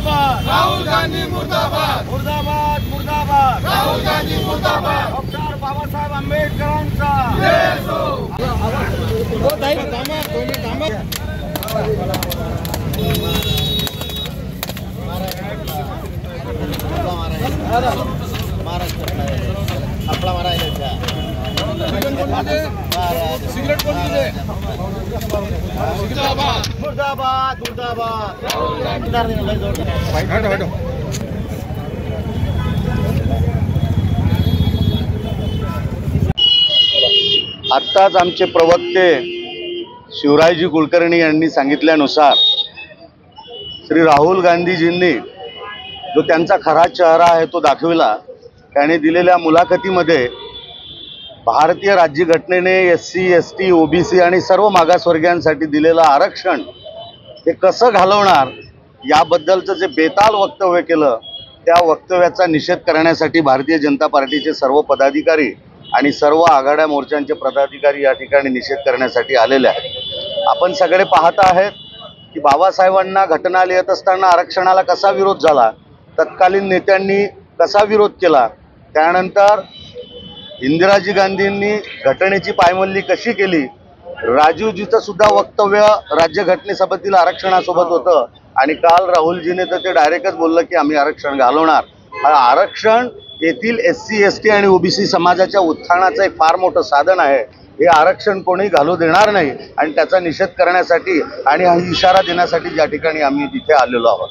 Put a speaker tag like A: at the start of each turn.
A: मुर्दाबाद,
B: राहुल गांधी मुर्दाबाद,
A: मुर्दाबाद मुर्दाबाद,
B: राहुल गांधी मुर्दाबाद,
A: डॉक्टर बाबासाहेब आंबेडकरांचा
B: जय हो.
C: आपला मारायला
B: सिगरेट कोण पिते?
A: मुर्दाबाद मुर्दाबाद
C: आत्ताच आमचे प्रवक्ते शिवरायजी कुलकर्णी यांनी सांगितल्यानुसार श्री राहुल गांधीजींनी जो त्यांचा खरा चेहरा आहे तो दाखविला. त्याने दिलेल्या मुलाखतीमध्ये भारतीय राज्यघटनेने SC ST OBC आणि सर्व मागासवर्गीयांसाठी दिलेलं आरक्षण हे कसं घालवणार याबद्दलचं जे बेताल वक्तव्य केलं, त्या वक्तव्याचा निषेध करण्यासाठी भारतीय जनता पार्टीचे सर्व पदाधिकारी आणि सर्व आघाड्या मोर्चांचे पदाधिकारी या ठिकाणी निषेध करण्यासाठी आलेले आहेत. आपण सगळे पाहत आहेत की बाबासाहेबांना घटना लिहित असताना आरक्षणाला कसा विरोध झाला, तत्कालीन नेत्यांनी कसा विरोध केला, त्यानंतर इंदिराजी गांधींनी घटनेची पायमल्ली कशी केली, राजीवजीचं सुद्धा वक्तव्य राज्यघटनेसभेतील आरक्षणासोबत होतं आणि काल राहुलजीने तर ते डायरेक्टच बोललं की आम्ही आरक्षण घालवणार. हा आरक्षण येथील SC ST आणि OBC समाजाच्या उत्थानाचं एक फार मोठं साधन आहे. हे आरक्षण कोणी घालू देणार नाही आणि त्याचा निषेध करण्यासाठी आणि हा इशारा देण्यासाठी या ठिकाणी आम्ही तिथे आलेलो आहोत.